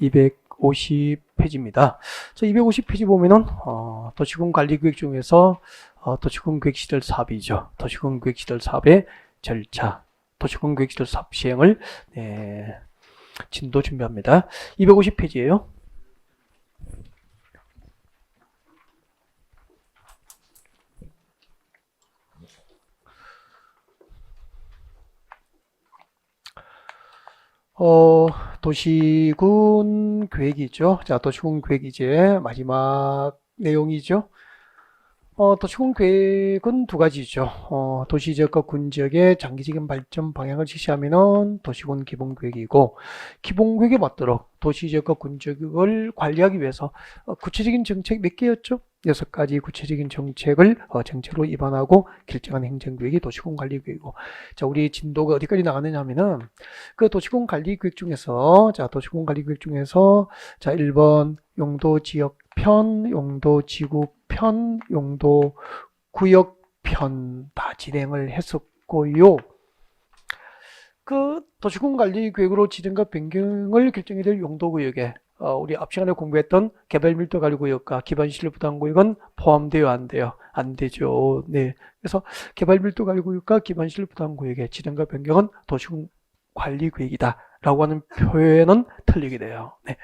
250페이지입니다. 자, 250페이지 보면은 도시군 관리 계획 중에서 도시군 계획 시설 사업이죠. 도시군 계획 시설 사업의 절차, 도시군 계획 시설 사업 시행을 진도 준비합니다. 250페이지예요. 도시군 계획이죠. 자, 도시군 계획 이제 마지막 내용이죠. 도시군 계획은 두 가지죠. 도시지역과 군지역의 장기적인 발전 방향을 지시하면은 도시군 기본계획이고, 기본계획에 맞도록 도시지역과 군지역을 관리하기 위해서 구체적인 정책 몇 개였죠? 6가지 구체적인 정책을 정책으로 입안하고 결정한 행정계획이 도시군 관리계획이고, 자, 우리 진도가 어디까지 나갔느냐 하면은 그 도시군 관리계획 중에서, 자, 도시군 관리계획 중에서, 자, 1번 용도 지역 편, 용도 지구 편, 용도 구역 편 다 진행을 했었고요. 그 도시군 관리 계획으로 지정과 변경을 결정해야 될 용도 구역에 우리 앞 시간에 공부했던 개발 밀도 관리 구역과 기반 시설 부담 구역은 포함되어 안 돼요? 안 되죠. 네. 그래서 개발 밀도 관리 구역과 기반 시설 부담 구역의 지정과 변경은 도시군 관리 계획이다라고 하는 표현은 틀리게 돼요. 네.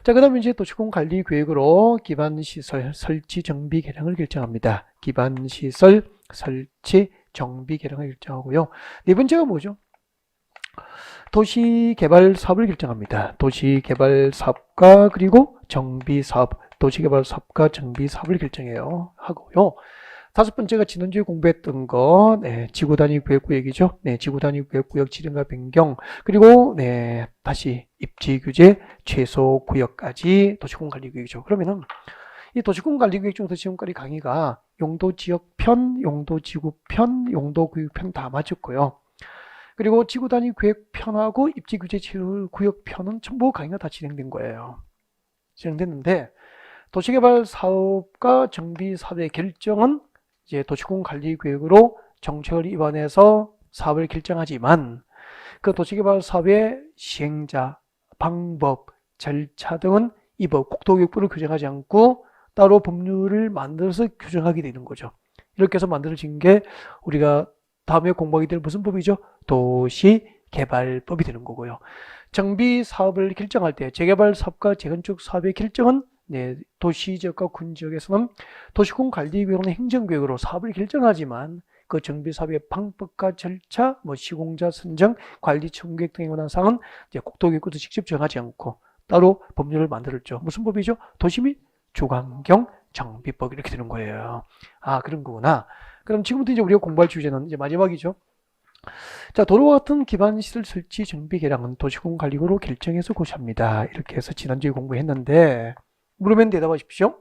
자, 그 다음에 이제 도시군 관리 계획으로 기반시설 설치 정비 개량을 결정합니다. 기반시설 설치 정비 개량을 결정하고요. 네 번째가 뭐죠? 도시개발 사업을 결정합니다. 도시개발 사업과 그리고 정비 사업, 도시개발 사업과 정비 사업을 결정해요. 하고요. 다섯 번째가 지난주에 공부했던 거, 네, 지구단위 구역구역이죠. 네, 지구단위 구역구역 지정과 변경, 그리고 네, 다시 입지 규제, 최소 구역까지 도시군 관리 구역이죠. 그러면은 이 도시군 관리 구역 중에서 지금까지 강의가 용도 지역 편, 용도 지구 편, 용도 구역 편 다 맞췄고요. 그리고 지구단위 구역 편하고 입지 규제 최소 구역 편은 전부 강의가 다 진행된 거예요. 진행됐는데 도시개발 사업과 정비 사업의 결정은 이제 도시군 관리 계획으로 정책을 입안해서 사업을 결정하지만 그 도시개발 사업의 시행자, 방법, 절차 등은 이 법 국토교육부를 규정하지 않고 따로 법률을 만들어서 규정하게 되는 거죠. 이렇게 해서 만들어진 게 우리가 다음에 공부하게 될 무슨 법이죠? 도시개발법이 되는 거고요. 정비 사업을 결정할 때 재개발 사업과 재건축 사업의 결정은 네, 도시지역과 군지역에서는 도시군 관리계획은 행정계획으로 사업을 결정하지만 그 정비사업의 방법과 절차, 시공자 선정, 관리 총계획 등에 관한 사항은 이제 국토교육부도 직접 정하지 않고 따로 법률을 만들었죠. 무슨 법이죠? 도시 및 주관경 정비법 이렇게 되는 거예요. 아, 그런 거구나. 그럼 지금부터 이제 우리가 공부할 주제는 이제 마지막이죠. 자, 도로와 같은 기반시설 설치 정비 계량은 도시군 관리구로 결정해서 고시합니다. 이렇게 해서 지난주에 공부했는데 물으면 대답하십시오.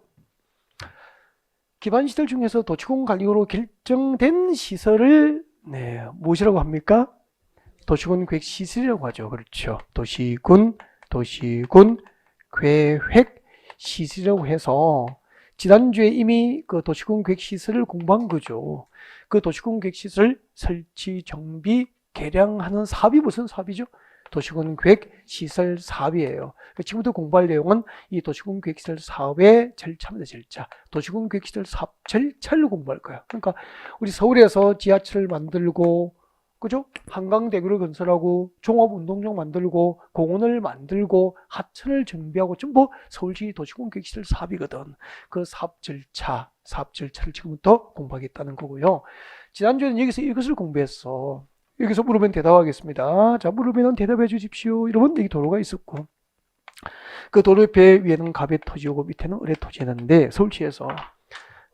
기반시설 중에서 도시군 관리구로 결정된 시설을 네, 무엇이라고 합니까? 도시군 계획 시설이라고 하죠. 그렇죠. 도시군 계획 시설이라고 해서 지난주에 이미 그 도시군 계획 시설을 공부한 거죠. 그 도시군 계획 시설 설치 정비 개량하는 사업이 무슨 사업이죠? 도시군 계획 시설 사업이에요. 지금부터 공부할 내용은 이 도시군 계획 시설 사업의 절차입니다. 절차. 도시군 계획 시설 사업 절차를 공부할 거예요. 그러니까 우리 서울에서 지하철을 만들고, 그죠? 한강대교를 건설하고, 종합운동장 만들고, 공원을 만들고, 하천을 정비하고, 전부 서울시 도시군 계획 시설 사업이거든. 그 사업 절차를 지금부터 공부하겠다는 거고요. 지난주에는 여기서 이것을 공부했어. 여기서 물으면 대답하겠습니다. 자, 물으면 대답해 주십시오. 이러면 여기 도로가 있었고, 그 도로 배 위에는 갑의 토지고 밑에는 을의 토지였는데 서울시에서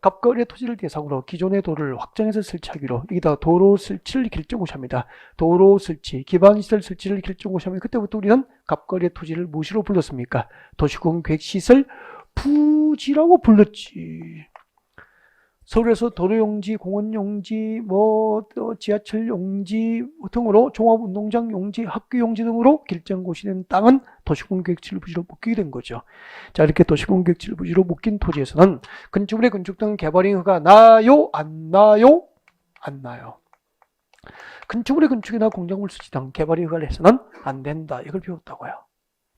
갑과 을의 토지를 대상으로 기존의 도로를 확장해서 설치하기로 여기다 도로 설치를 결정고시합니다. 도로 설치, 기반시설 설치를 결정고시하면 그때부터 우리는 갑과 을의 토지를 무엇으로 불렀습니까? 도시군 계획시설 부지라고 불렀지. 서울에서 도로용지, 공원용지, 지하철 용지 등으로 종합운동장 용지, 학교 용지 등으로 결정고시된 땅은 도시군계획지를 부지로 묶이게 된 거죠. 자, 이렇게 도시군계획지를 부지로 묶인 토지에서는 건축물의 건축 등 개발행 허가 나요? 안 나요? 안 나요. 건축물의 건축이나 공작물 수지 등 개발의 허가를 해서는 안 된다. 이걸 배웠다고요.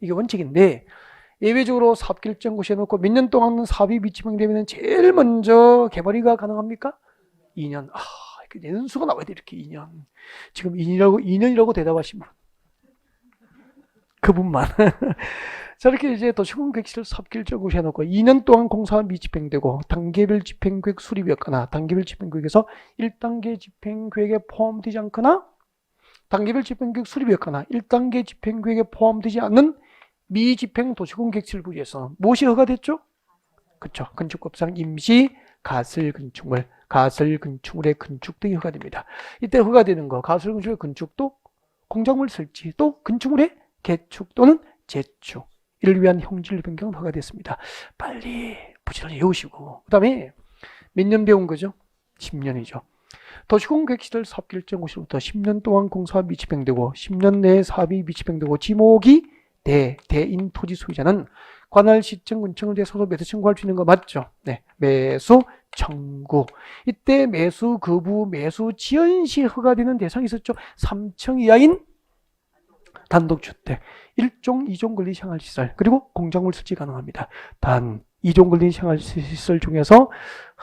이게 원칙인데 예외적으로 사업결정고시에 놓고 몇 년 동안 사업이 미치평되면 제일 먼저 개발이가 가능합니까? 2년. 연수가 나와야 돼, 이렇게 2년. 지금 2년이라고 대답하신 분. 그분만. 자, 이렇게 이제 도시군 계획시를 사업결정고시 해놓고 2년 동안 공사가 미집행되고 단계별 집행계획 수립이었거나 단계별 집행계획에서 1단계 집행계획에 포함되지 않거나 단계별 집행계획 수립이었거나 1단계 집행계획에 포함되지 않는 미집행 도시군 계획시를 부여해서 무엇이 허가됐죠? 그렇죠. 건축법상 임시 가설건축물, 가설건축물의 건축 등이 허가됩니다. 이때 허가되는 거 가설건축물의 건축도 공작물 설치 또 건축물의 개축 또는 재축 이를 위한 형질 변경은 허가됐습니다. 빨리 부지런히 외우시고 그 다음에 몇 년 배운 거죠? 10년이죠. 도시군 계획시설 사업결정고시로부터 10년 동안 공사가 미집행되고 10년 내에 사업이 미집행되고 지목이 대인 토지 소유자는 관할 시청 군청을 대해서도 매수 청구할 수 있는 거 맞죠? 네, 매수 청구. 이때 매수 거부, 매수 지연 시 허가되는 대상이 있었죠. 3층 이하인 단독주택, 1종, 2종 근리 생활시설, 그리고 공작물 설치 가능합니다. 단 2종 근리 생활시설 중에서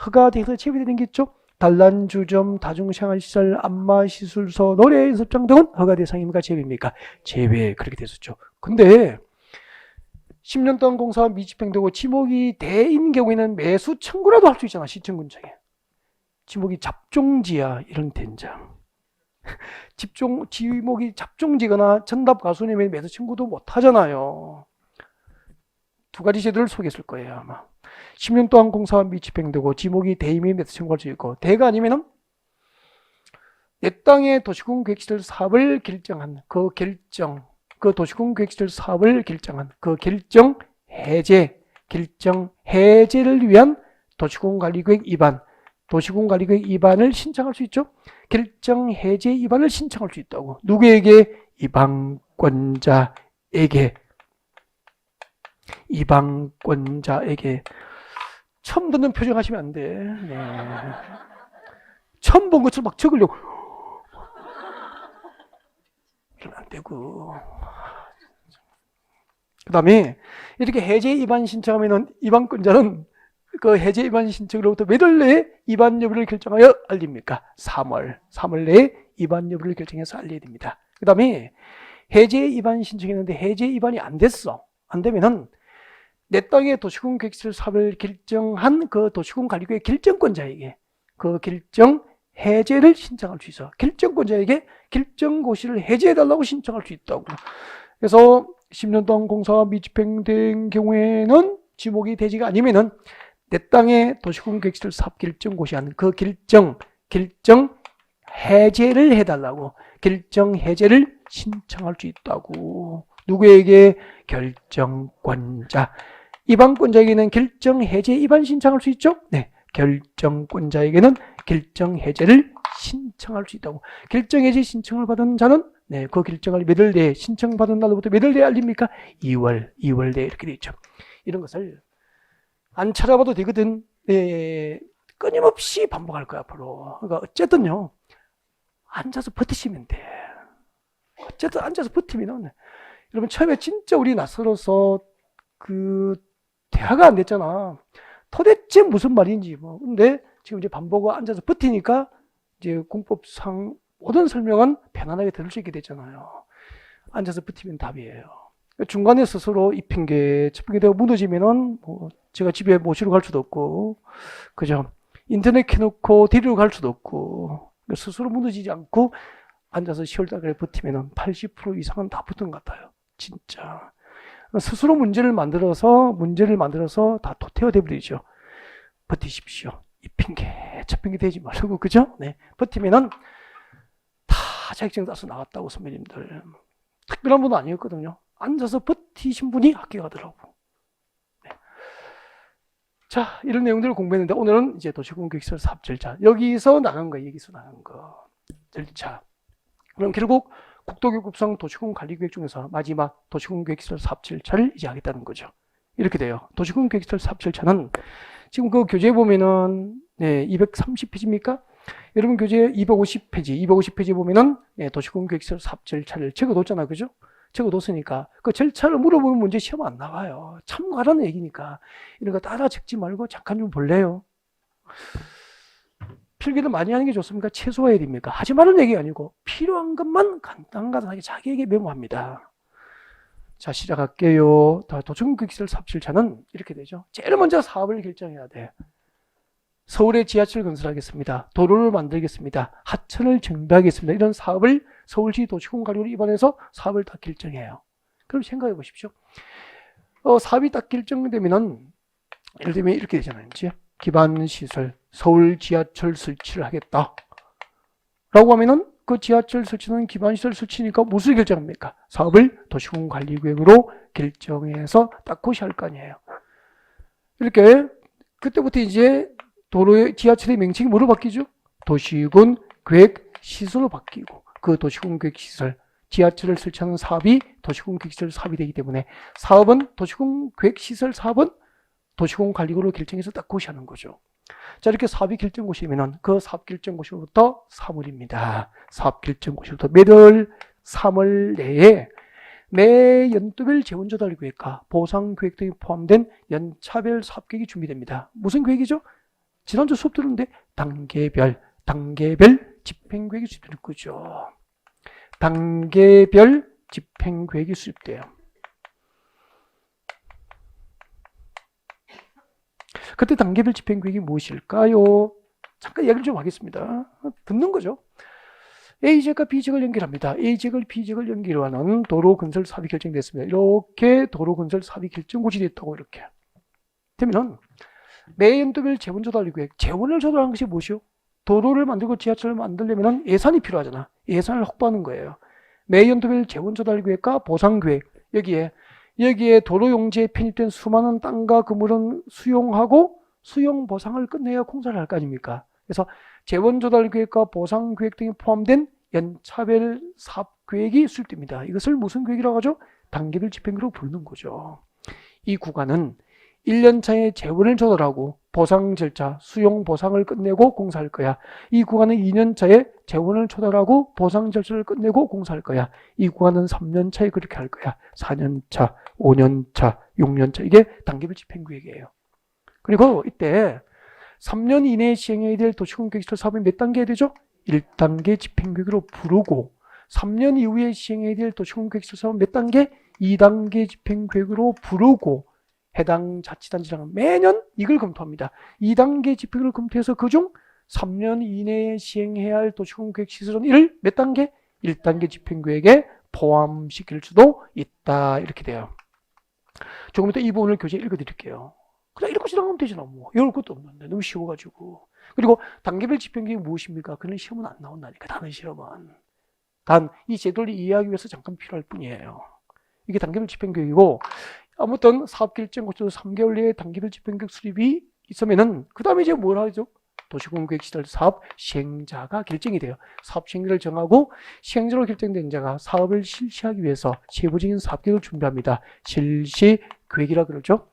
허가돼서 제외되는 게 있죠. 단란주점, 다중생활시설, 안마시술소, 노래연습장 등은 허가 대상입니까? 제외입니까? 제외. 그렇게 됐었죠. 근데 10년 동안 공사가 미집행되고 지목이 대인 경우에는 매수 청구라도 할 수 있잖아. 시청군청에. 지목이 잡종지야 이런 된장. 지목이 잡종지거나 전답 가수님의 매수 청구도 못 하잖아요. 두 가지 제도를 소개했을 거예요 아마. 10년 동안 공사가 미집행되고 지목이 대임이 매수 청구할 수 있고 대가 아니면은 내 땅의 도시군 계획시설 사업을 결정한 그 결정, 그 도시군 계획시설 사업을 결정한 그 결정 해제를 위한 도시군관리계획 위반, 도시군관리계획 위반을 신청할 수 있죠. 결정 해제 위반을 신청할 수 있다고. 누구에게? 이방권자에게. 처음 듣는 표정하시면 안 돼. 네. 처음 본 것처럼 막 적으려고. 이러면 안 되고. 그 다음에 이렇게 해제 위반 신청하면은 이방권자는 그 해제 위반 신청으로부터 몇 월 내에 위반 여부를 결정하여 알립니까? 3월 내에 위반 여부를 결정해서 알려야 됩니다. 그 다음에 해제 위반 신청했는데 해제 위반이 안 됐어. 안 되면은 내 땅의 도시군 계획시설 사업을 결정한 그 도시군 관리구의 결정권자에게 그 결정 해제를 신청할 수 있어. 결정권자에게 결정고시를 해제해달라고 신청할 수 있다고. 그래서 10년 동안 공사가 미집행된 경우에는 지목이 되지가 아니면은 내 땅의 도시군 계획시설 사업 결정고시한 그 결정 해제를 해달라고 결정 해제를 신청할 수 있다고. 누구에게? 결정권자. 이방권자에게는 결정 해제 위반 신청할 수 있죠? 네. 결정권자에게는 결정 해제를 신청할 수 있다고. 결정 해제 신청을 받은 자는 네, 그 결정을 몇 월 내에 신청받은 날로부터 몇 월 내에 알립니까? 2월 내에 이렇게 되어 있죠. 이런 것을 안 찾아봐도 되거든. 네, 끊임없이 반복할 거야 앞으로. 그러니까 어쨌든요. 앉아서 버티시면 돼. 어쨌든 앉아서 버티면은 여러분 처음에 진짜 우리 낯설어서 그 대화가 안 됐잖아. 도대체 무슨 말인지 뭐. 근데 지금 이제 반복을 앉아서 버티니까 이제 공법상 모든 설명은 편안하게 들을 수 있게 됐잖아요. 앉아서 버티면 답이에요. 중간에 스스로 이 핑계, 저 핑계 대고 무너지면은 뭐 제가 집에 모시러 갈 수도 없고, 그죠? 인터넷 켜놓고 데리러 갈 수도 없고, 스스로 무너지지 않고 앉아서 10월달에 버티면은 80% 이상은 다 붙은 것 같아요. 진짜. 스스로 문제를 만들어서 다 도태화돼 버리죠. 버티십시오. 이 핑계, 저 핑계 대지 말고, 그죠? 네. 버티면은 다 자격증 따서 나갔다고, 선배님들. 특별한 분은 아니었거든요. 앉아서 버티신 분이 학교 가더라고. 네. 자, 이런 내용들을 공부했는데, 오늘은 이제 도시군 계획시설 사업 절차. 여기서 나간 거. 절차. 그럼 결국 국토교육부상 도시군 관리계획 중에서 마지막 도시군 계획시설 사업 절차를 이제 하겠다는 거죠. 이렇게 돼요. 도시군 계획시설 사업 절차는 지금 그 교재에 보면은 네, 230페이지입니까? 여러분 교재 250페이지에 보면은 네, 도시군 계획시설 사업 절차를 적어뒀잖아요. 그죠? 적어뒀으니까 그 절차를 물어보는 문제 시험 안 나와요. 참고하라는 얘기니까 이런 거 따라 적지 말고 잠깐 좀 볼래요. 필기를 많이 하는 게 좋습니까? 최소화해야 됩니까? 하지 말라는 얘기 아니고 필요한 것만 간단하게 자기에게 메모합니다. 자, 시작할게요. 도시공급시설 사업 절차는 이렇게 되죠. 제일 먼저 사업을 결정해야 돼. 서울에 지하철 건설하겠습니다. 도로를 만들겠습니다. 하천을 정비하겠습니다. 이런 사업을 서울시 도시공관리를 입안해서 사업을 다 결정해요. 그럼 생각해 보십시오. 사업이 딱 결정되면은 예를 들면 이렇게 되잖아요. 이제 기반시설 서울 지하철 설치를 하겠다. 라고 하면은 그 지하철 설치는 기반시설 설치니까 무엇을 결정합니까? 사업을 도시공관리구역으로 결정해서 딱 그것이 할 거 아니에요. 이렇게 그때부터 이제 도로의 지하철의 명칭이 뭐로 바뀌죠? 도시군 계획 시설로 바뀌고 그 도시군 계획 시설 지하철을 설치하는 사업이 도시군 계획 시설 사업이 되기 때문에 사업은 도시군 계획 시설 사업은 도시군 관리구로 결정해서 딱 그것이 하는 거죠. 자, 이렇게 사업이 결정고시면은 그 사업 결정고시부터 3월입니다. 사업 결정고시부터 매달 3월 내에 매 연도별 재원조달 계획과 보상 계획 등이 포함된 연차별 사업 계획이 준비됩니다. 무슨 계획이죠? 지난주 수업 들었는데 단계별 집행 계획이 수립되는 거죠. 단계별 집행 계획이 수립돼요. 그때 단계별 집행 계획이 무엇일까요? 잠깐 이야기를 좀 하겠습니다. 듣는 거죠. A지역과 B지역을 연결합니다. A지역을 B지역을 연결하는 도로 건설 사업이 결정됐습니다. 이렇게 도로 건설 사업이 결정고시 됐다고 이렇게 되면은 매 연도별 재원 조달 계획, 재원을 조달하는 것이 무엇이요? 도로를 만들고 지하철을 만들려면 예산이 필요하잖아. 예산을 확보하는 거예요. 매 연도별 재원 조달 계획과 보상 계획, 여기에 도로 용지에 편입된 수많은 땅과 그물은 수용하고 수용 보상을 끝내야 공사를 할 거 아닙니까? 그래서 재원 조달 계획과 보상 계획 등이 포함된 연차별 사업 계획이 수립됩니다. 이것을 무슨 계획이라고 하죠? 단계별 집행계획으로 부르는 거죠. 이 구간은 1년차에 재원을 조달하고 보상 절차, 수용 보상을 끝내고 공사할 거야. 이 구간은 2년차에 재원을 조달하고 보상 절차를 끝내고 공사할 거야. 이 구간은 3년차에 그렇게 할 거야. 4년차, 5년차, 6년차 이게 단계별 집행계획이에요. 그리고 이때 3년 이내에 시행해야 될 도시공급시설 사업이 몇 단계 해야 되죠? 1단계 집행계획으로 부르고 3년 이후에 시행해야 될 도시공급시설 사업은 몇 단계? 2단계 집행계획으로 부르고 해당 자치단체장은 매년 이걸 검토합니다. 2단계 집행을 검토해서 그중 3년 이내에 시행해야 할 도시공급시설은 이를 몇 단계? 1단계 집행계획에 포함시킬 수도 있다. 이렇게 돼요. 조금 이따 이 부분을 교재에 읽어드릴게요. 그냥 읽고 지나가면 되잖아. 뭐 외울 것도 없는데 너무 쉬워가지고. 그리고 단계별 집행계획이 무엇입니까? 그런 시험은 안 나온다니까. 다른 시험은. 단 이 제도를 이해하기 위해서 잠깐 필요할 뿐이에요. 이게 단계별 집행계획이고 아무튼 사업결정고시도 3개월 내에 단계별 집행계획 수립이 있으면은 그 다음에 이제 뭘 하죠? 도시공급시설 사업 시행자가 결정이 돼요. 사업 시행자를 정하고 시행자로 결정된 자가 사업을 실시하기 위해서 세부적인 사업계획을 준비합니다. 실시계획이라 그러죠.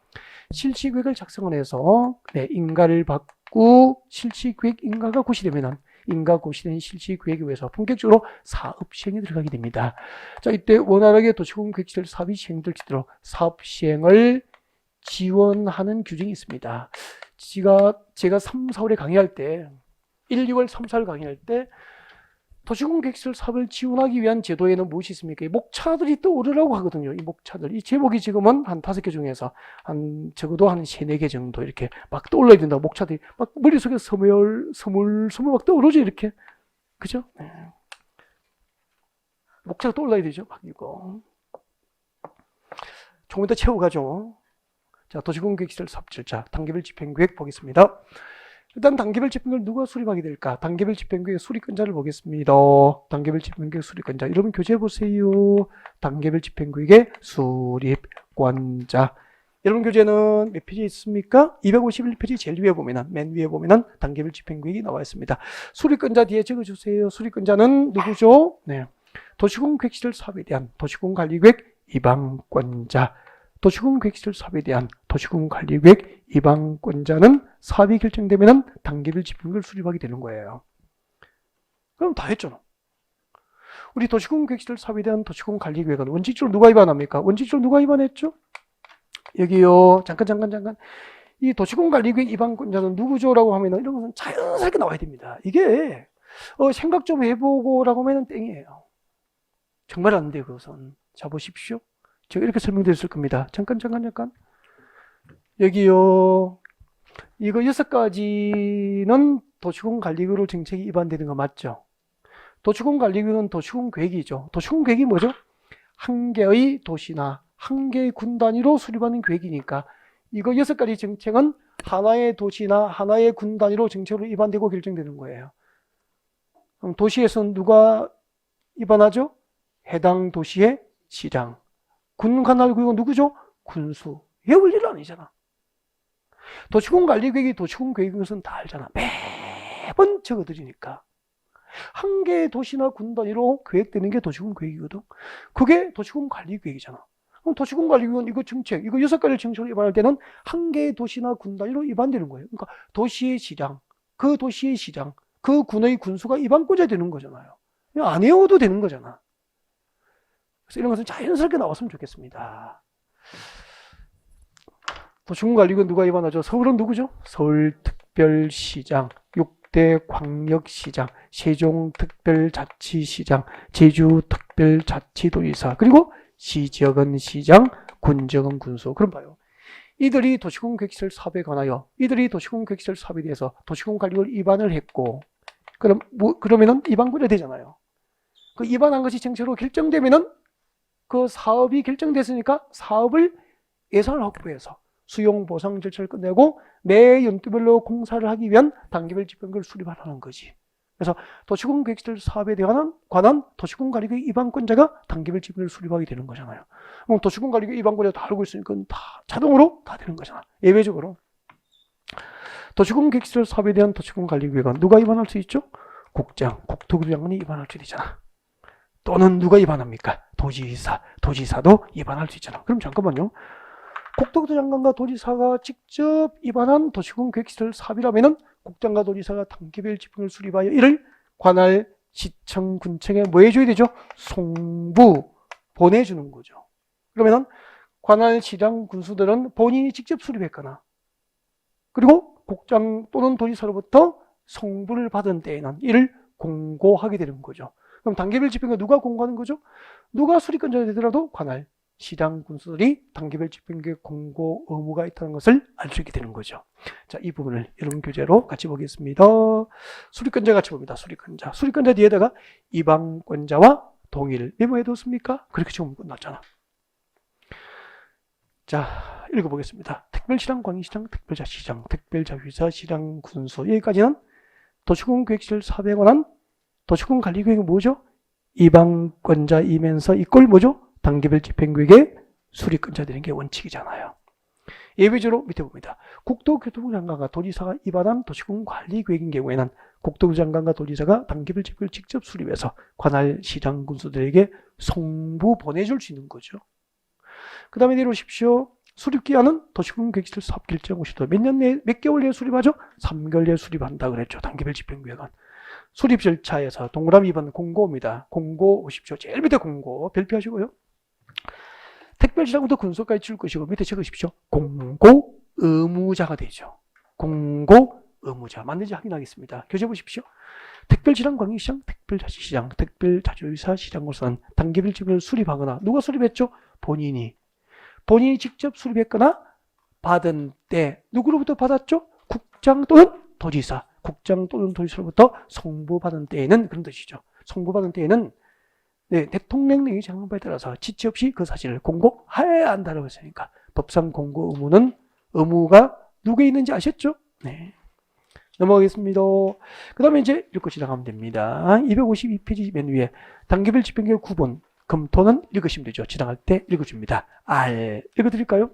실시계획을 작성을 해서 인가를 받고 실시계획 인가가 고시되면은 인가 고시된 실시계획에 의해서 본격적으로 사업 시행에 들어가게 됩니다. 자, 이때 원활하게 도시공급시설 사업이 시행될지도록 사업 시행을 지원하는 규정이 있습니다. 제가 3, 4월에 강의할 때 1, 2월, 3, 4월 강의할 때 도시공급시설 사업을 지원하기 위한 제도에는 무엇이 있습니까? 이 목차들이 떠오르라고 하거든요. 이 목차들. 이 제목이 지금은 한 5개 중에서 적어도 한 3, 4개 정도 이렇게 막 떠올라야 된다. 목차들이 막 머릿속에 스물 막 떠오르죠. 이렇게. 그죠? 네. 목차가 떠올라야 되죠. 막 이거. 조금 이따 채워가죠. 자, 도시공급시설 사업 절차, 단계별 집행계획 보겠습니다. 일단 단계별 집행계획을 누가 수립하게 될까? 단계별 집행계획 수립권자를 보겠습니다. 단계별 집행계획 수립권자. 여러분 교재 보세요. 단계별 집행계획의 수립권자. 여러분 교재는 몇 페이지 있습니까? 251페이지 제일 위에 보면은 맨 위에 보면은 단계별 집행계획이 나와 있습니다. 수립권자 뒤에 적어주세요. 수립권자는 누구죠? 네, 도시공급시설 사업에 대한 도시공관리계획 입항권자. 도시공급시설 사업에 대한 도시공관리계획 입항권자는 사업이 결정되면 단계별 집행계획을 수립하게 되는 거예요. 그럼 다 했잖아. 우리 도시군 계획시설 사업에 대한 도시군 관리 계획은 원칙적으로 누가 위반합니까? 원칙적으로 누가 위반했죠? 여기요. 잠깐. 이 도시군 관리 계획 위반권자는 누구죠?라고 하면은 이런 것은 자연스럽게 나와야 됩니다. 이게 생각 좀 해보고라고 하면은 땡이에요. 정말 안 돼요, 그것은. 자, 보십시오. 제가 이렇게 설명드렸을 겁니다. 잠깐. 여기요. 이거 6가지는 도시군 관리구로 정책이 위반되는 거 맞죠? 도시군 관리구는 도시군 계획이죠. 도시군 계획이 뭐죠? 한 개의 도시나 한 개의 군 단위로 수립하는 계획이니까 이거 6가지 정책은 하나의 도시나 하나의 군 단위로 정책으로 위반되고 결정되는 거예요. 그럼 도시에서는 누가 위반하죠? 해당 도시의 시장. 군 관할구역은 누구죠? 군수. 외울 일 아니잖아. 도시군 관리계획이 도시군 계획인 것은 다 알잖아. 매번 적어드리니까. 한 개의 도시나 군 단위로 계획되는 게 도시군 계획이거든. 그게 도시군 관리계획이잖아. 그럼 도시군 관리계획은 이거 정책, 이거 6가지 정책을 위반할 때는 한 개의 도시나 군 단위로 위반되는 거예요. 그러니까 도시의 시장, 그 도시의 시장, 그 군의 군수가 위반권자 되는 거잖아요. 안 외워도 되는 거잖아. 그래서 이런 것은 자연스럽게 나왔으면 좋겠습니다. 도시군 관리구는 누가 위반하죠? 서울은 누구죠? 서울특별시장, 6대 광역시장, 세종특별자치시장, 제주특별자치도지사, 그리고 시지역은 시장, 군지역은 군수. 그럼 봐요. 이들이 도시군 계획시설 사업에 관하여 이들이 도시군 계획시설 사업에 대해서 도시군 관리구를 위반을 했고, 그러면은 위반권자 되잖아요. 그 위반한 것이 정책으로 결정되면은 그 사업이 결정됐으니까 사업을 예산을 확보해서 수용 보상 절차를 끝내고 매 연도별로 공사를 하기 위한 단계별 집행을 수립하라는 거지. 그래서 도시군 계획시설 사업에 관한 도시군 관리계획 위반권자가 단계별 집행을 수립하게 되는 거잖아요. 그럼 도시군 관리계획 위반권자 다 알고 있으니까 다 자동으로 다 되는 거잖아. 예외적으로. 도시군 계획시설 사업에 대한 도시군 관리계획은 누가 위반할 수 있죠? 국장, 국토부 장관이 위반할 수 있잖아. 또는 누가 위반합니까? 도지사도 위반할 수 있잖아. 그럼 잠깐만요. 국토부 장관과 도지사가 직접 위반한 도시군 계획시설 사업이라면은 국장과 도지사가 단계별 집행을 수립하여 이를 관할 시청 군청에 뭐 해줘야 되죠? 송부 보내주는 거죠. 그러면은 관할 시장 군수들은 본인이 직접 수립했거나 그리고 국장 또는 도지사로부터 송부를 받은 때에는 이를 공고하게 되는 거죠. 그럼 단계별 집행은 누가 공고하는 거죠? 누가 수립권자가 되더라도 관할 시장 군수들이 단계별 집행계획 공고 의무가 있다는 것을 알 수 있게 되는 거죠. 자, 이 부분을 여러분 교재로 같이 보겠습니다. 수립권자 같이 봅니다. 수립권자 뒤에다가 위반권자와 동의를 메모해뒀습니까? 그렇게 지금 끝났잖아. 자, 읽어보겠습니다. 특별시장, 광역시장, 특별자치시장, 특별자치사, 시장 군수. 여기까지는 도시군 계획시설 사업에 관한 도시군 관리계획이 뭐죠? 위반권자이면서 이걸 뭐죠? 단계별 집행계획의 수립권자 되는 게 원칙이잖아요. 예외적으로 밑에 봅니다. 국토교통부 장관과 도지사가 위반한 도시군 관리계획인 경우에는 국토부 장관과 도지사가 단계별 집행을 직접 수립해서 관할 시장 군수들에게 송부 보내줄 수 있는 거죠. 그 다음에 내려오십시오. 수립기한은 도시군 계획시설 사업 결정 시도 몇 개월 내에 수립하죠? 3개월 내에 수립한다 그랬죠. 단계별 집행계획은. 수립 절차에서 동그라미 2번 공고입니다. 공고 오십시오. 제일 밑에 공고 별표하시고요. 특별시장부터 군수까지 줄 것이고 밑에 적으십시오. 공고 의무자가 되죠. 공고 의무자. 맞는지 확인하겠습니다. 교재 보십시오. 특별시장, 광역시장, 특별자치시장, 특별자치도지사, 시장으로서는 단계별 집행을 수립하거나 누가 수립했죠? 본인이 직접 수립했거나 받은 때 누구로부터 받았죠? 국장 또는 도지사. 국장 또는 도지사로부터 송부받은 때에는 그런 뜻이죠. 송부받은 때에는 대통령령의 장관에 따라서 지체 없이 그 사실을 공고해야 한다고 했으니까 법상 공고 의무가 누구에 있는지 아셨죠? 네. 넘어가겠습니다. 그 다음에 이제 읽고 지나가면 됩니다. 252페이지 맨 위에 단계별 집행계획 9번 검토는 읽으시면 되죠. 지나갈 때 읽어줍니다. 읽어드릴까요?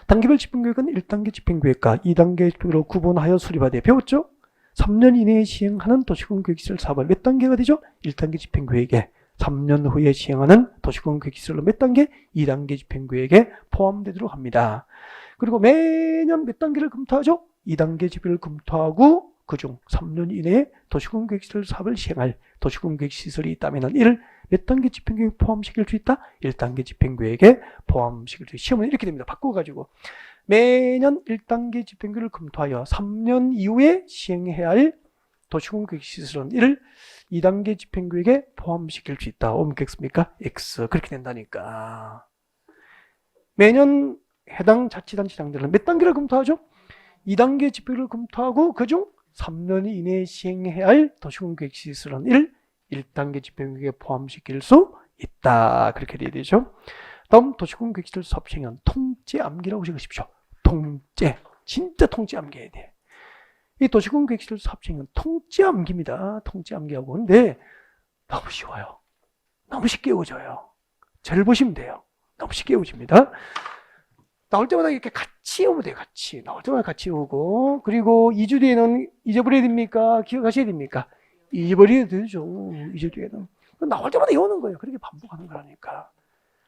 단계별 집행계획은 1단계 집행계획과 2단계 집행으로 구분하여 수립하되 배웠죠? 3년 이내에 시행하는 도시군 계획시설 사업을 몇 단계가 되죠? 1단계 집행계획에 3년 후에 시행하는 도시군 계획시설로 몇 단계? 2단계 집행계획에 포함되도록 합니다. 그리고 매년 몇 단계를 검토하죠? 2단계 집행을 검토하고 그중 3년 이내에 도시공계획시설 사업을 시행할 도시공계획시설이 있다면 이를 몇 단계 집행계획에 포함시킬 수 있다? 1단계 집행계획에 포함시킬 수 있다. 시험은 이렇게 됩니다. 바꿔가지고 매년 1단계 집행계획을 검토하여 3년 이후에 시행해야 할 도시공계획시설은 이를 2단계 집행계획에 포함시킬 수 있다. 옮겠습니까? X. 그렇게 된다니까. 매년 해당 자치단체장들은 몇 단계를 검토하죠? 2단계 집행을 검토하고 그중 3년 이내에 시행해야 할 도시공계획시설은 1단계 집행계획에 포함시킬 수 있다. 그렇게 돼야 되죠. 다음 도시공계획시설 사업 시행은 통째 암기라고 적으십시오. 통째. 진짜 통째 암기해야 돼. 이 도시공계획시설 사업 시행은 통째 암기입니다. 통째 암기하고. 근데 너무 쉬워요. 너무 쉽게 외워져요. 잘 보시면 돼요. 너무 쉽게 외워집니다. 나올 때마다 이렇게 같이 오면 돼요. 같이. 나올 때마다 같이 오고. 그리고 2주 뒤에는 잊어버려야 됩니까? 기억하셔야 됩니까? 잊어버려야 되죠. 2주 뒤에는. 나올 때마다 외우는 거예요. 그렇게 반복하는 거라니까.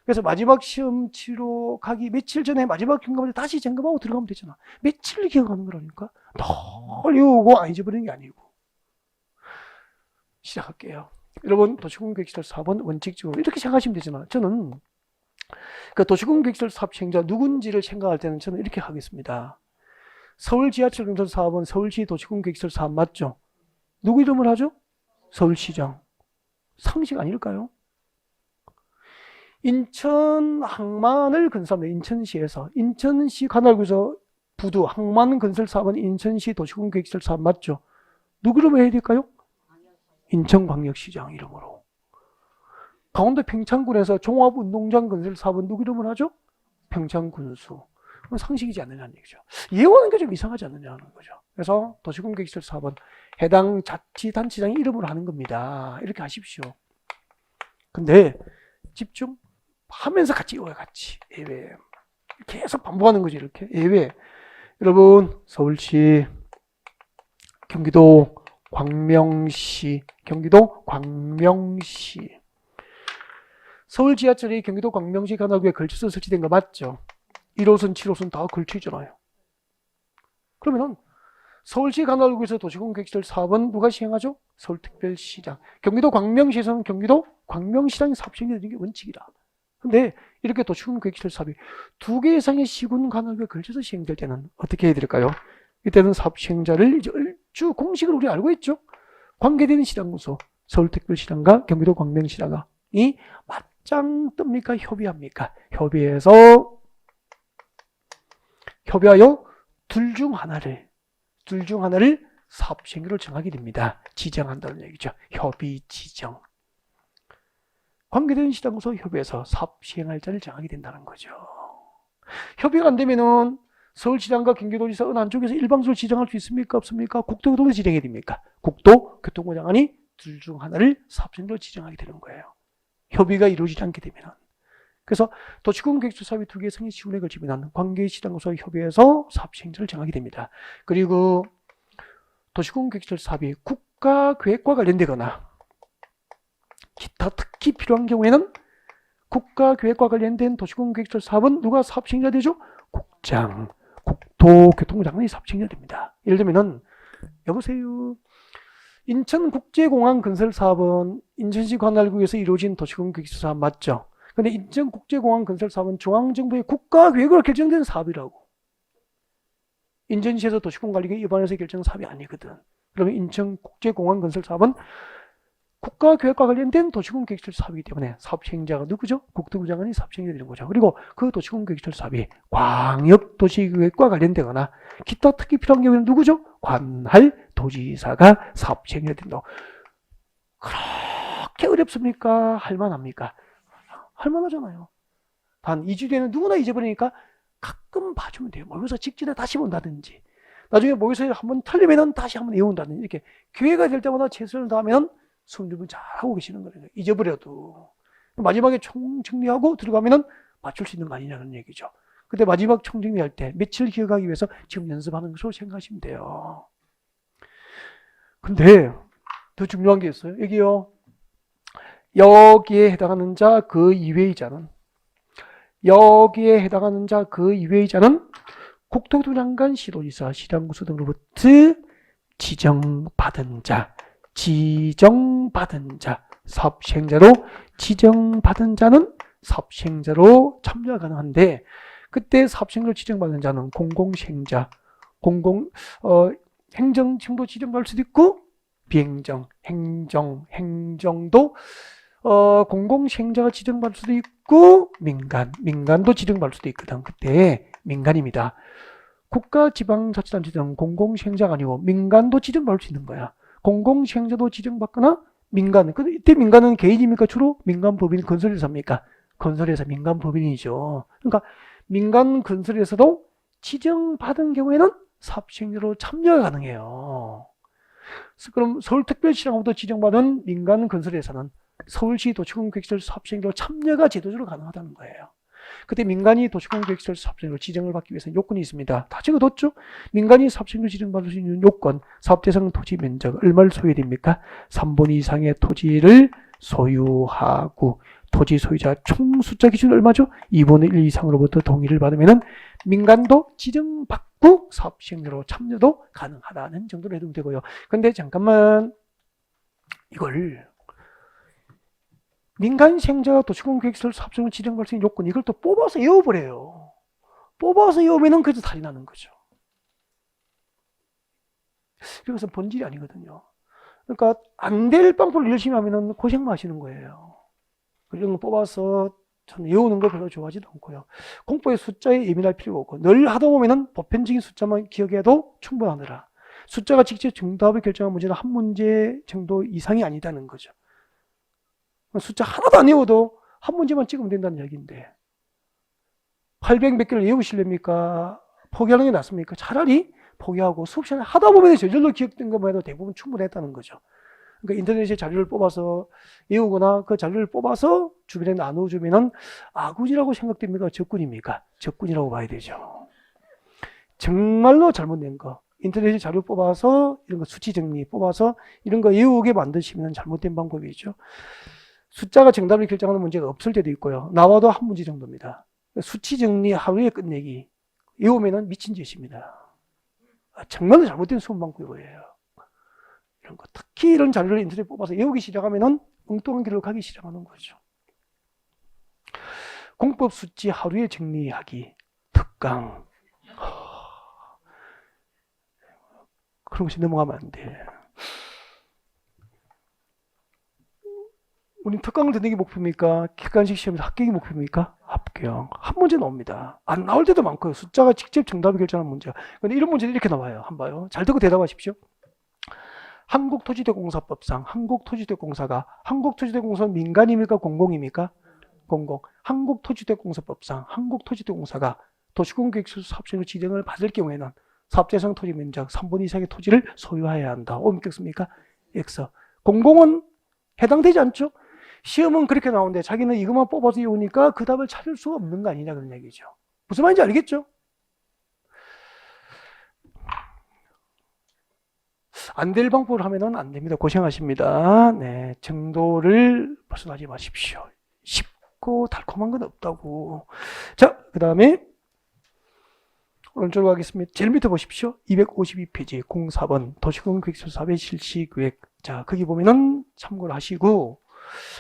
그래서 마지막 시험 치러 가기 며칠 전에 마지막 점검을 다시 점검하고 들어가면 되잖아. 며칠을 기억하는 거라니까. 널 외우고 안 잊어버리는 게 아니고. 시작할게요. 여러분, 도시공계획시설 4번 원칙적으로 이렇게 생각하시면 되잖아. 저는 그 도시공계획시설 사업 시행자 누군지를 생각할 때는 저는 이렇게 하겠습니다. 서울 지하철 건설 사업은 서울시 도시공계획시설 사업 맞죠? 누구 이름을 하죠? 서울시장. 상식 아닐까요? 인천 항만을 건설합니다. 인천시에서. 인천시 관할구에서 부두 항만 건설 사업은 인천시 도시공계획시설 사업 맞죠? 누구 이름을 해야 될까요? 인천광역시장 이름으로. 강원도 평창군에서 종합운동장 건설 사업은 누구 이름을 하죠? 평창군수. 그건 상식이지 않느냐는 얘기죠. 예원하는 게 좀 이상하지 않느냐는 거죠. 그래서 도시공계획시설 사업은 해당 자치단체장이 이름으로 하는 겁니다. 이렇게 하십시오. 근데 집중하면서 같이 외워요. 같이. 예외. 계속 반복하는 거죠. 이렇게. 예외. 여러분, 서울시, 경기도 광명시, 서울 지하철이 경기도 광명시 관할구에 걸쳐서 설치된 거 맞죠? 1호선, 7호선 다 걸쳐 있잖아요. 그러면은 서울시 관할구에서 도시공계획시설 사업은 누가 시행하죠? 서울특별시장. 경기도 광명시에서는 경기도 광명시장이 사업 시행되는 게 원칙이다. 근데 이렇게 도시공계획시설 사업이 2개 이상의 시군 관할구에 걸쳐서 시행될 때는 어떻게 해야 될까요? 이때는 사업 시행자를 이제 얼추 공식을 우리 알고 있죠? 관계되는 시장구소, 서울특별시장과 경기도 광명시장이 맞짱 뜹니까? 협의합니까? 협의하여 둘 중 하나를 사업 시행으로 정하게 됩니다. 지정한다는 얘기죠. 협의 지정. 관계되는 시장구소 협의해서 사업 시행할 자를 정하게 된다는 거죠. 협의가 안 되면은 서울시장과 경기도지사 어느 한쪽에서 일방적으로 지정할 수 있습니까? 없습니까? 국토교통부에서 지정해야 됩니까? 국토교통부 장관이 둘 중 하나를 사업시행으로 지정하게 되는 거예요. 협의가 이루어지지 않게 되면. 그래서 도시공계획시설 사업이 2개 이상의 시군에 걸치면 관계시장과 협의해서 사업시행자를 정하게 됩니다. 그리고 도시공계획시설 사업이 국가계획과 관련되거나 기타 특히 필요한 경우에는 국가계획과 관련된 도시공계획시설 사업은 누가 사업시행자 되죠? 국장, 국토교통부 장관이 사업시행자 됩니다. 예를 들면은 여보세요. 인천국제공항 건설 사업은 인천시 관할구에서 이루어진 도시공계획시설 사업 맞죠? 근데 인천국제공항 건설 사업은 중앙정부의 국가계획으로 결정된 사업이라고. 인천시에서 도시공관리계획 위반해서 결정한 사업이 아니거든. 그러면 인천국제공항 건설 사업은 국가계획과 관련된 도시공계획시설 사업이기 때문에 사업 시행자가 누구죠? 국토부 장관이 사업 시행자 되는 거죠. 그리고 그 도시공계획시설 사업이 광역도시계획과 관련되거나 기타 특히 필요한 경우에는 누구죠? 관할도지사가 사업 시행자 된다고. 그렇게 어렵습니까? 할만합니까? 할만하잖아요. 단 2주 뒤에는 누구나 잊어버리니까 가끔 봐주면 돼요. 모의고사 직전에 다시 본다든지 나중에 모의고사에 한번 틀리면 다시 한번 외운다든지 이렇게 기회가 될 때마다 최선을 다하면 수험 준비 잘하고 계시는 거예요. 잊어버려도. 마지막에 총정리하고 들어가면 맞출 수 있는 거 아니냐는 얘기죠. 근데 마지막 총정리할 때 며칠 기억하기 위해서 지금 연습하는 것으로 생각하시면 돼요. 근데 더 중요한 게 있어요. 여기요. 여기에 해당하는 자 그 이외의 자는 국토교통부 장관, 시도지사, 시장구수 등으로부터 지정받은 자, 지정받은 자, 사업시행자로 지정받은 자는 사업시행자로 참여가 가능한데, 그때 사업시행자로 지정받은 자는 공공시행자, 행정팀도 지정받을 수도 있고, 비행정, 행정도 공공시행자가 지정받을 수도 있고, 민간도 지정받을 수도 있거든. 그때 민간입니다. 국가 지방자치단체는 공공시행자가 아니고 민간도 지정받을 수 있는 거야. 공공시행자도 지정받거나 민간. 이때 민간은 개인입니까? 주로 민간법인 건설회사입니까? 건설회사 민간법인이죠. 그러니까 민간 건설회사도 지정받은 경우에는 사업시행자로 참여가 가능해요. 그럼 서울특별시랑부터 지정받은 민간 건설회사는 서울시 도시공획시설 사업시행자로 참여가 제도적으로 가능하다는 거예요. 그때 민간이 도시공획시설 사업시행자로 지정을 받기 위해서는 요건이 있습니다. 다 적어뒀죠? 민간이 사업시행자로 지정받을 수 있는 요건, 사업대상 토지 면적, 얼마를 소유해야 됩니까? 3분 이상의 토지를 소유하고, 토지 소유자 총 숫자 기준 얼마죠? 2분의 1 이상으로부터 동의를 받으면 민간도 지정받고 사업시행자로 참여도 가능하다는 정도로 해두면 되고요. 근데 잠깐만, 이걸 민간 시행자가 도시공획시설 사업시행자로 지정받을 수 있는 요건, 이걸 또 뽑아서 외워버려요. 뽑아서 외우면 그래도 탈이 나는 거죠. 이것은 본질이 아니거든요. 그러니까 안 될 방법을 열심히 하면 고생만 하시는 거예요. 이런 거 뽑아서 저는 외우는 거 별로 좋아하지도 않고요. 공부의 숫자에 예민할 필요가 없고, 늘 하다 보면은 보편적인 숫자만 기억해도 충분하더라. 숫자가 직접 정답을 결정한 문제는 한 문제 정도 이상이 아니다는 거죠. 숫자 하나도 안 외워도 한 문제만 찍으면 된다는 이야기인데, 800 몇 개를 외우시렵니까? 포기하는 게 낫습니까? 차라리 포기하고 수업 시간에 하다 보면 저절로 기억된 것만 해도 대부분 충분했다는 거죠. 그러니까 인터넷에 자료를 뽑아서 외우거나 그 자료를 뽑아서 주변에 나눠주면은 아군이라고 생각됩니까? 적군입니까? 적군이라고 봐야 되죠. 정말로 잘못된 거. 인터넷에 자료 뽑아서 이런 거 수치 정리 뽑아서 이런 거 외우게 만드시면 잘못된 방법이죠. 숫자가 정답을 결정하는 문제가 없을 때도 있고요. 나와도 한 문제 정도입니다. 수치 정리 하루에 끝내기. 외우면은 미친 짓입니다. 정말로 잘못된 수업 방법이에요. 이런 거, 특히 이런 자료를 인터넷에 뽑아서 외우기 시작하면은 엉뚱한 길로 가기 시작하는 거죠. 공법 수치 하루에 정리하기, 특강. 그런 것이 넘어가면 안 돼. 우린 특강을 듣는 게 목표입니까? 객관식 시험에서 합격이 목표입니까? 합격. 한 문제 나옵니다. 안 나올 때도 많고요. 숫자가 직접 정답을 결정하는 문제가. 근데 이런 문제는 이렇게 나와요. 한번 봐요. 잘 듣고 대답하십시오. 한국토지대공사법상 한국토지대공사는 민간입니까? 공공입니까? 공공. 한국토지대공사법상 한국토지대공사가 도시공획시설 사업시행로 지정을 받을 경우에는 사업대상 토지 면적 3분 이상의 토지를 소유해야 한다. 옮겼습니까? X. 공공은 해당되지 않죠? 시험은 그렇게 나오는데 자기는 이것만 뽑아서 외우니까 그 답을 찾을 수가 없는 거 아니냐 그런 얘기죠. 무슨 말인지 알겠죠? 안 될 방법을 하면은 안 됩니다. 고생하십니다. 네, 정도를 벗어나지 마십시오. 쉽고 달콤한 건 없다고. 자, 그 다음에 오른쪽으로 가겠습니다. 제일 밑에 보십시오. 252페이지 04번 도시공획시설 사업의 실시계획. 자, 거기 보면은 참고를 하시고,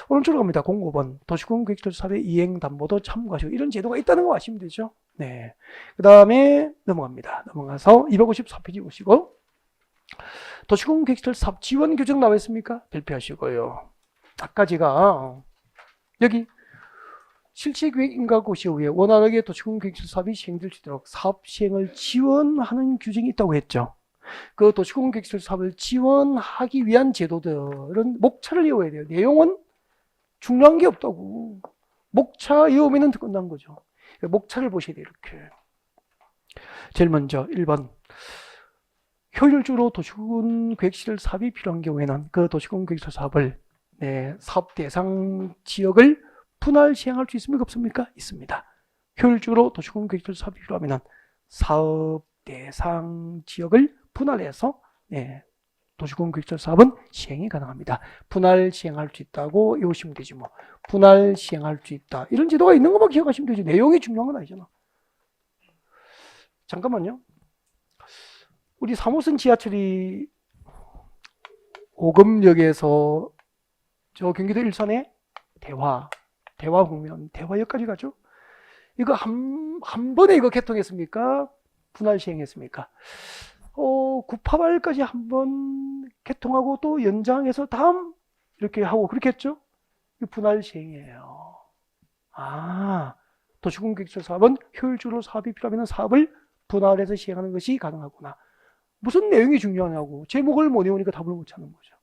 오른쪽으로 갑니다. 05번 도시공획시설 사업의 이행담보도 참고하시고, 이런 제도가 있다는 거 아시면 되죠. 네. 그 다음에 넘어갑니다. 넘어가서 254페이지 보시고, 도시공획시설 사업 지원 규정 나와 있습니까? 발표하시고요. 아까 제가 여기 실시계획 인가고 시후에 원활하게 도시공획시설 사업이 시행될 수 있도록 사업 시행을 지원하는 규정이 있다고 했죠. 그 도시공획시설 사업을 지원하기 위한 제도들은 목차를 외워야 돼요. 내용은 중요한 게 없다고. 목차 외우면 끝난 거죠. 목차를 보셔야 돼요. 이렇게. 제일 먼저 1번 효율적으로 도시공획시설 사업이 필요한 경우에는 그 도시공획시설 사업을 사업 대상 지역을 분할 시행할 수 있습니까? 없습니까? 있습니다. 효율적으로 도시공획시설 사업이 필요하면 사업 대상 지역을 분할해서 도시공획시설 사업은 시행이 가능합니다. 분할 시행할 수 있다고 외우시면 되지 뭐. 분할 시행할 수 있다. 이런 제도가 있는 것만 기억하시면 되지. 내용이 중요한 건 아니잖아. 잠깐만요. 우리 3호선 지하철이 오금역에서 저 경기도 일산에 대화국면, 대화역까지 가죠. 이거 한 번에 이거 개통했습니까? 분할 시행했습니까? 988까지 한 번 개통하고 또 연장해서 다음 이렇게 하고 그렇게 했죠? 이 분할 시행이에요. 도시공개시설 사업은 효율적으로 사업이 필요하면 사업을 분할해서 시행하는 것이 가능하구나. 무슨 내용이 중요하냐고 제목을 못 외우니까 답을 못 찾는 거죠.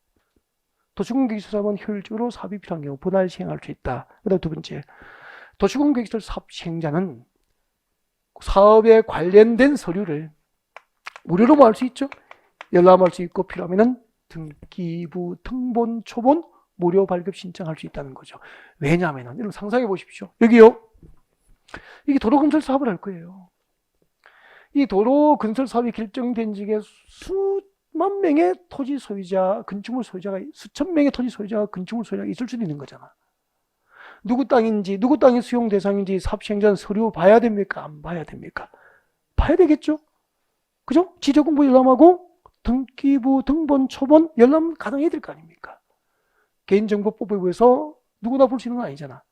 도시공개시설 사업은 효율적으로 사업이 필요한 경우 분할 시행할 수 있다. 그다음 두 번째, 도시공개시설 사업 시행자는 사업에 관련된 서류를 무료로 뭐 할 수 있죠. 열람할 수 있고 필요하면 등기부, 등본, 초본 무료 발급 신청할 수 있다는 거죠. 왜냐하면 여러분 상상해 보십시오. 여기요. 이게 도로 건설 사업을 할 거예요. 이 도로 건설 사업이 결정된 지에 수만 명의 토지 소유자, 건축물 소유자가, 수천 명의 토지 소유자가, 건축물 소유자가 있을 수도 있는 거잖아. 누구 땅인지, 누구 땅이 수용 대상인지 사업 시행자는 서류 봐야 됩니까? 안 봐야 됩니까? 봐야 되겠죠? 그죠? 지적공부 열람하고 등기부, 등본, 초본 열람 가능해야 될 거 아닙니까? 개인정보법에 의해서 누구나 볼 수 있는 건 아니잖아.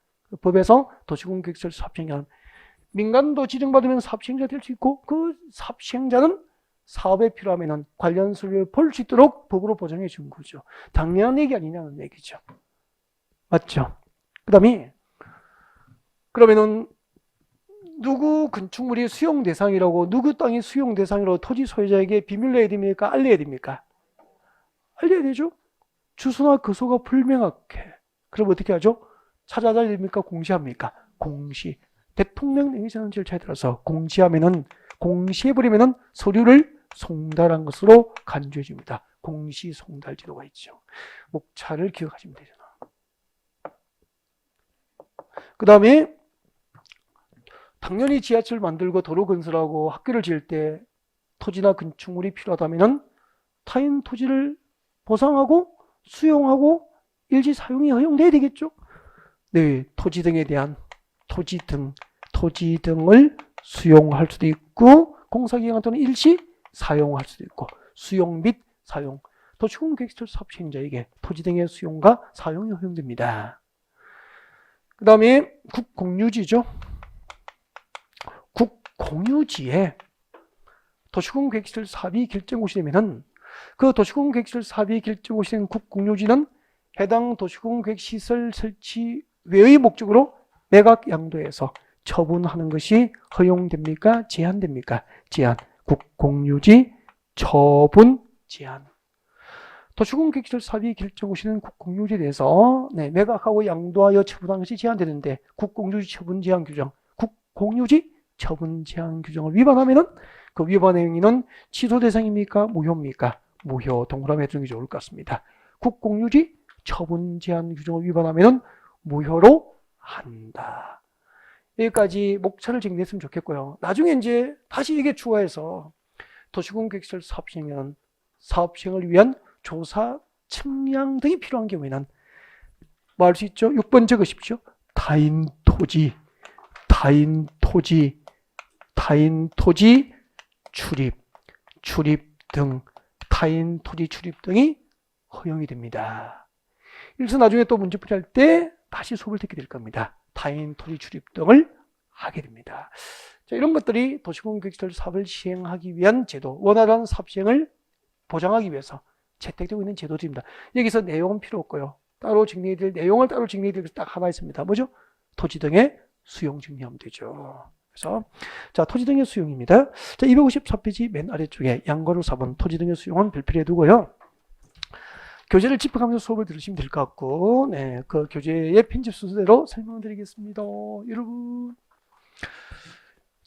법에서 도시공개시설 사업시행자는 민간도 지정받으면 사업시행자 될 수 있고 그 사업시행자는 사업에 필요하면 관련 서류를 볼 수 있도록 법으로 보장해 준 거죠. 당연한 얘기 아니냐는 얘기죠. 맞죠? 그 다음에 그러면은 누구 건축물이 수용 대상이라고, 누구 땅이 수용 대상이라고 토지 소유자에게 비밀로 해야 됩니까? 알려야 됩니까? 알려야 되죠. 주소나 거소가 불명확해. 그럼 어떻게 하죠? 찾아다녀야 됩니까? 공시합니까? 공시. 대통령 행정하는 절차에 따라서 공시해버리면은 서류를 송달한 것으로 간주해 줍니다. 공시 송달 제도가 있죠. 목차를 기억하시면 되잖아. 그 다음에 당연히 지하철 만들고 도로 건설하고 학교를 지을 때 토지나 건축물이 필요하다면 타인 토지를 보상하고 수용하고 일시 사용이 허용돼야 되겠죠. 네, 토지 등에 대한 토지 등을 수용할 수도 있고 공사기간 또는 일시 사용할 수도 있고 수용 및 사용, 도시공개시설 사업 시행자에게 토지 등의 수용과 사용이 허용됩니다. 그 다음에 국공유지죠. 국공유지에 도시공개시설 사업이 결정고시 되면은 그 도시공개시설 사업이 결정고시 된 국공유지는 해당 도시공개시설 설치 외의 목적으로 매각 양도해서 처분하는 것이 허용됩니까? 제한됩니까? 제한. 국공유지 처분 제한. 도시공개시설 사업이 결정고시는 국공유지에 대해서 매각하고 양도하여 처분하는 것이 제한되는데 국공유지 처분 제한 규정, 국공유지 처분 제한 규정을 위반하면은 그 위반 행위는 취소 대상입니까? 무효입니까? 무효. 동그라미 해주는 게 좋을 것 같습니다. 국공유지 처분 제한 규정을 위반하면은 무효로 한다. 여기까지 목차를 정리했으면 좋겠고요. 나중에 이제 다시 이게 추가해서 도시공개시설 사업 시행은 사업 시행을 위한 조사, 측량 등이 필요한 경우에는 뭐 할 수 있죠? 6번 적으십시오. 타인 토지 출입 등 타인 토지 출입 등이 허용이 됩니다. 그래서 나중에 또 문제풀이 할 때 다시 수업을 듣게 될 겁니다. 타인 토지 출입 등을 하게 됩니다. 자, 이런 것들이 도시공개시설 사업을 시행하기 위한 제도, 원활한 사업 시행을 보장하기 위해서 채택되고 있는 제도들입니다. 여기서 내용은 필요 없고요. 따로 정리해야 될 내용을 따로 정리해야 될 게 딱 하나 있습니다. 뭐죠? 토지 등의 수용 정리하면 되죠. 그래서 자, 토지 등의 수용입니다. 자, 254페이지 맨 아래쪽에 양괄호 4번 토지 등의 수용은 별표를 해두고요. 교재를 짚어가면서 수업을 들으시면 될 것 같고, 네, 그 교재의 편집 순서대로 설명을 드리겠습니다. 여러분.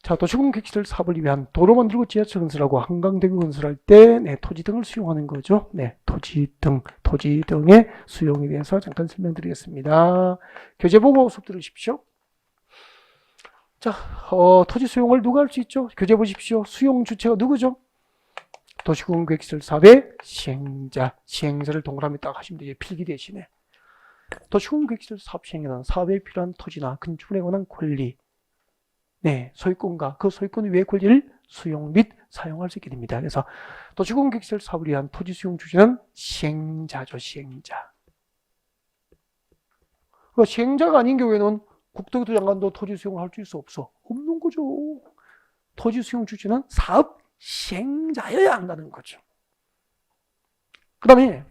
자, 도시공개시설 사업을 위한 도로 만들고 지하철 건설하고 한강대교 건설할 때 토지 등을 수용하는 거죠. 네, 토지 등의 수용에 대해서 잠깐 설명드리겠습니다. 교재 보고 수업 들으십시오. 자, 토지 수용을 누가 할 수 있죠? 교재 보십시오. 수용 주체가 누구죠? 도시공개시설 사업의 시행자를 동그라미 딱 하시면 되죠. 필기 대신에. 도시공개시설 사업 시행에는 사업에 필요한 토지나 건축물에 관한 권리, 네, 소유권과 그 소유권 외의 권리를 수용 및 사용할 수 있게 됩니다. 그래서 도시공개시설 사업을 위한 토지 수용 주체는 시행자죠. 시행자. 그러니까 시행자가 아닌 경우에는 국토교토 장관도 토지 수용을 할 수 있어 없어? 없는 거죠. 토지 수용 주체는 사업 시행자여야 한다는 거죠. 그 다음에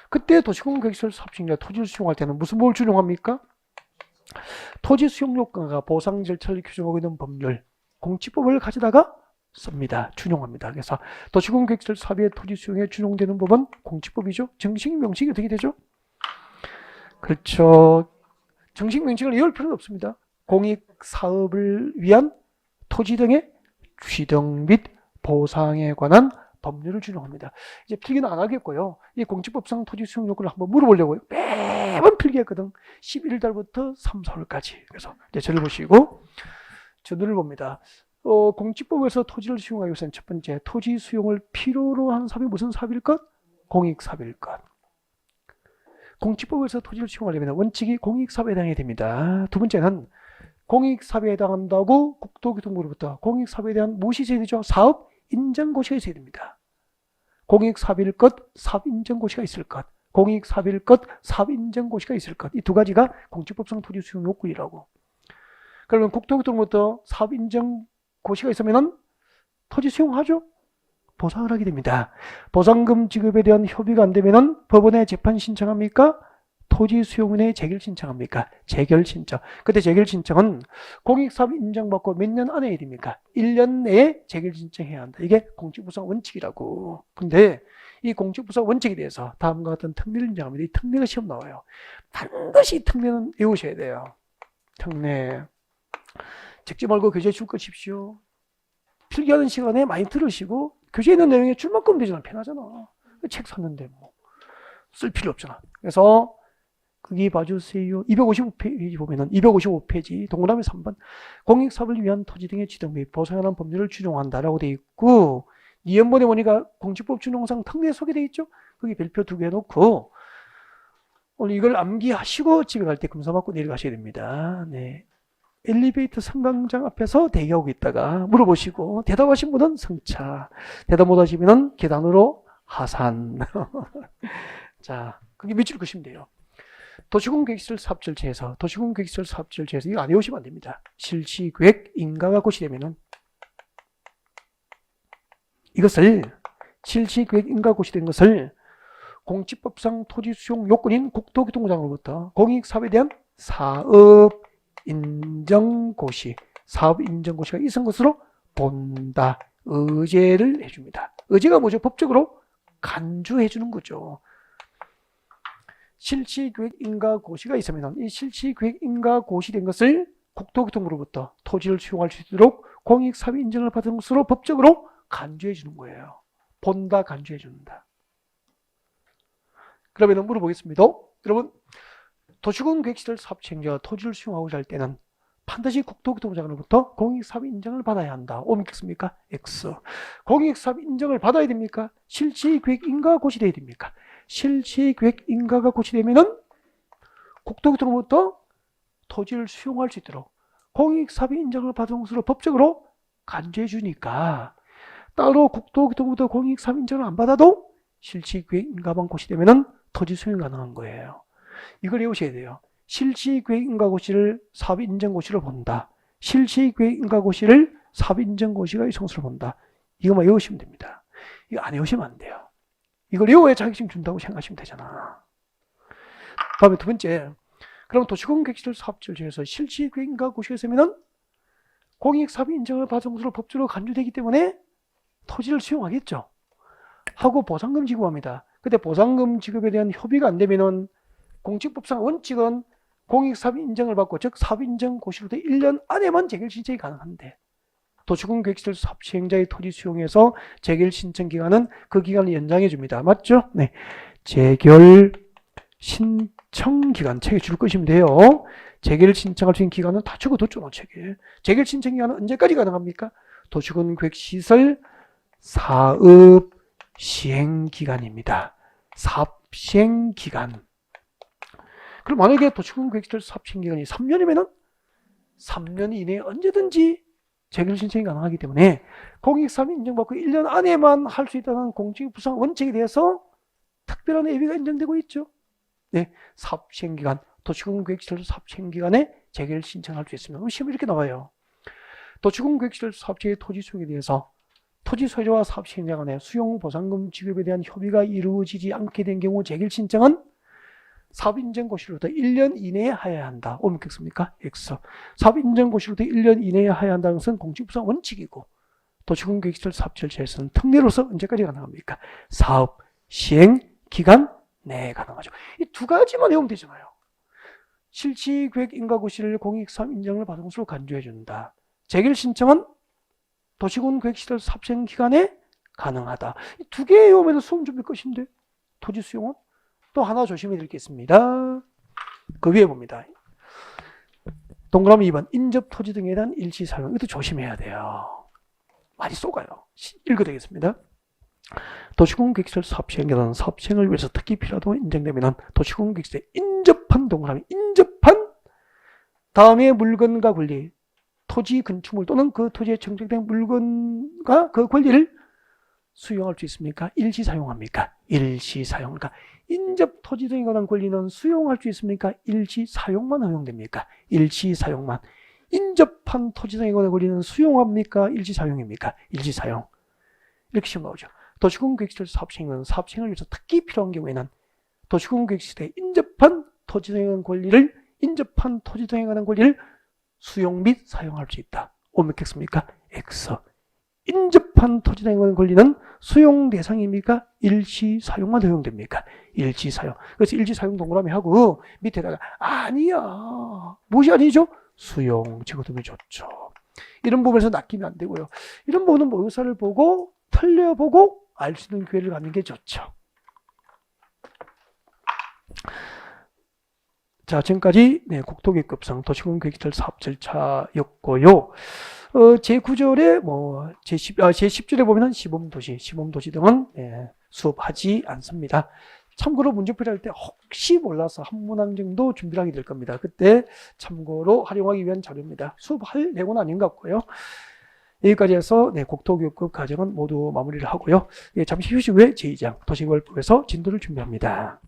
그때 도시공개시설 사업 시행자 토지를 수용할 때는 무슨 법을 준용합니까? 토지 수용 요건과 보상 절차를 규정하고 있는 법률, 공지법을 가져다가 씁니다. 준용합니다. 그래서 도시공개시설 사업의 토지 수용에 준용되는 법은 공지법이죠. 정식 명칭이 어떻게 되죠? 그렇죠. 정식 명칭을 외울 필요는 없습니다. 공익사업을 위한 토지 등의 취득 및 보상에 관한 법률을 준용합니다. 이제 필기는 안 하겠고요. 이 공지법상 토지 수용 요건을 한번 물어보려고요. 매번 필기했거든. 11달부터 3, 4월까지. 그래서 이제 저를 보시고 저들을 봅니다. 공지법에서 토지를 수용하기 위해서는 첫 번째, 토지 수용을 필요로 한 사업이 무슨 사업일 것? 공익사업일 것. 공지법에서 토지를 수용하려면 원칙이 공익사업에 해당해야 됩니다. 두 번째는 공익사업에 해당한다고 국토교통부로부터 공익사업에 대한 무엇이 있어야 되죠? 사업 인정고시가 있어야 됩니다. 공익사업일 것, 사업인정고시가 있을 것. 공익사업일 것, 사업인정고시가 있을 것. 이 두 가지가 공지법상 토지 수용 요건이라고. 그러면 국토교통부터 사업인정고시가 있으면 토지 수용하죠? 보상을 하게 됩니다. 보상금 지급에 대한 협의가 안 되면 법원에 재판 신청합니까? 토지 수용인의 재결 신청합니까? 재결 신청. 그때 재결 신청은 공익사업 인정받고 몇 년 안에 해야 됩니까? 1년 내에 재결 신청해야 한다. 이게 공직부상 원칙이라고. 근데 이 공직부상 원칙에 대해서 다음과 같은 특례를 인정합니다. 이 특례가 시험 나와요. 반드시 특례는 외우셔야 돼요. 특례. 적지 말고 교재 줄 것입시오. 필기하는 시간에 많이 들으시고 교재에 있는 내용에 줄만큼 되잖아. 편하잖아. 책 샀는데 뭐 쓸 필요 없잖아. 그래서 거기 봐주세요. 255페이지 보면은 255페이지 동그라미 3번 공익사업을 위한 토지 등의 취득 및 보상에 관한 법률을 준용한다라고 되어 있고 니연본에 보니까 공지법 준용상 특례 소개되어 있죠. 거기 별표 2개 놓고 오늘 이걸 암기하시고 집에 갈 때 검사 받고 내려가셔야 됩니다. 네. 엘리베이터 승강장 앞에서 대기하고 있다가 물어보시고 대답하신 분은 승차, 대답 못하시면 계단으로 하산. 자, 그게 며칠 것이면 돼요. 도시공개시설 사업절차에서 도시공개시설 사업절차에서 이거 안 외우시면 안 됩니다. 실시계획 인가가 고시되면은 이것을 실시계획 인가 고시된 것을 공지법상 토지 수용 요건인 국토교통부장으로부터 공익사업에 대한 사업 인정고시, 사업 인정고시가 있은 것으로 본다. 의제를 해줍니다. 의제가 뭐죠? 법적으로 간주해 주는 거죠. 실시계획 인가고시가 있으면 이 실시계획 인가고시된 것을 국토교통부로부터 토지를 수용할 수 있도록 공익사업 인정을 받은 것으로 법적으로 간주해 주는 거예요. 본다, 간주해 준다. 그러면 물어보겠습니다. 여러분, 도시공개시설 사업시행자가 토지를 수용하고자 할 때는 반드시 국토교통부장으로부터 공익사업 인정을 받아야 한다. O 믿겠습니까? X. 공익사업 인정을 받아야 됩니까? 실시계획 인가가 고시돼야 됩니까? 실시계획 인가가 고시되면은 국토교통부터 토지를 수용할 수 있도록 공익사업 인정을 받은 것으로 법적으로 간주해 주니까 따로 국토교통부터 공익사업 인정을 안 받아도 실시계획 인가만 고시되면은 토지 수용이 가능한 거예요. 이걸 외우셔야 돼요. 실시계획 인가고시를 사업인정고시로 본다. 실시계획 인가고시를 사업인정고시가 이성수로 본다. 이것만 외우시면 됩니다. 이거 안 외우시면 안 돼요. 이걸 외워야 자격증 준다고 생각하시면 되잖아. 다음에 두 번째, 그럼 도시공개시설 사업절차에서 실시계획 인가고시가 있으면 공익사업 인정을 받은 것으로 법적으로 간주되기 때문에 토지를 수용하겠죠. 하고 보상금 지급합니다. 근데 보상금 지급에 대한 협의가 안 되면은 공직법상 원칙은 공익사업 인정을 받고 즉 사업인정고시로부터 1년 안에만 재결 신청이 가능한데 도시공개시설 사업 시행자의 토지 수용에서 재결 신청 기간은 그 기간을 연장해 줍니다. 맞죠? 네. 재결 신청 기간 책에 줄 것이면 돼요. 재결 신청할 수 있는 기간은 다 적어뒀죠. 책에. 재결 신청 기간은 언제까지 가능합니까? 도시공개시설 사업 시행 기간입니다. 사업 시행 기간. 그럼 만약에 도시공개시설 사업 시행 기간이 3년이면은 3년 이내에 언제든지 재결 신청이 가능하기 때문에 공익3 인정받고 1년 안에만 할 수 있다는 공직부상 원칙에 대해서 특별한 예외가 인정되고 있죠. 네, 사업시행기간, 도시공계획시설 사업시행기간에 재결 신청할 수 있습니다. 그럼 시험이 이렇게 나와요. 도시공계획시설 사업체의 토지 수용에 대해서 토지 소유자와 사업시행자 간의 수용보상금 지급에 대한 협의가 이루어지지 않게 된 경우 재결 신청은 사업인정고시로부터 1년 이내에 하여야 한다. 옳겠습니까? X. 사업인정고시로부터 1년 이내에 하여야 한다는 것은 공직부상 원칙이고 도시공계획시설 사업체에서는 특례로서 언제까지 가능합니까? 사업 시행 기간 내에 가능하죠. 이 두 가지만 외우면 되잖아요. 실시계획 인가고시를 공익3 인정을 받은 것으로 간주해 준다. 재결 신청은 도시군계획시설 사업시행 기간에 가능하다. 이 두 개 외우면 수험 준비 끝인데 토지 수용은 또 하나 조심해 드리겠습니다. 그 위에 봅니다. 동그라미 2번 인접 토지 등에 대한 일시 사용. 이것도 조심해야 돼요. 많이 쏘가요. 읽어 되겠습니다. 도시공계획시설 사업시행에는 사업시행을 위해서 특히 필요하다고 인정되면 도시공계획시설에 인접한 동그라미 인접한 다음에 물건과 권리 토지 건축물 또는 그 토지에 정착된 물건과 그 권리를 수용할 수 있습니까? 일시 사용합니까? 일시 사용. 그러니까 인접 토지 등에 관한 권리는 수용할 수 있습니까? 일시 사용만 허용됩니까? 일시 사용만. 인접한 토지 등에 관한 권리는 수용합니까? 일시 사용입니까? 일시 사용. 이렇게 시험 나오죠. 도시공계획시설 사업시행은 사업시행을 위해서 특히 필요한 경우에는 도시공계획시설에 인접한 토지 등에 관한 권리를 인접한 토지 등에 관한 권리를 수용 및 사용할 수 있다. 옳겠습니까? X. 인접한 토지 등에 관한 권리는 수용 대상입니까? 일시 사용만 허용됩니까? 일시 사용. 그래서 일시 사용 동그라미 하고 밑에다가 아니야. 무엇이 아니죠? 수용. 적어두면 좋죠. 이런 부분에서 낚이면 안 되고요. 이런 부분은 모의고사를 보고 틀려보고 알 수 있는 기회를 갖는 게 좋죠. 자, 지금까지 국토계획급상 도시공계획시설 사업 절차였고요. 제9절에 제10절에 보면은 시범도시 등은 수업하지 않습니다. 참고로 문제풀이 할 때 혹시 몰라서 한 문항 정도 준비를 하게 될 겁니다. 그때 참고로 활용하기 위한 자료입니다. 수업할 내용은 아닌 것 같고요. 여기까지 해서 국토교육급 과정은 모두 마무리를 하고요. 잠시 휴식 후에 제2장 도시개발법에서 진도를 준비합니다.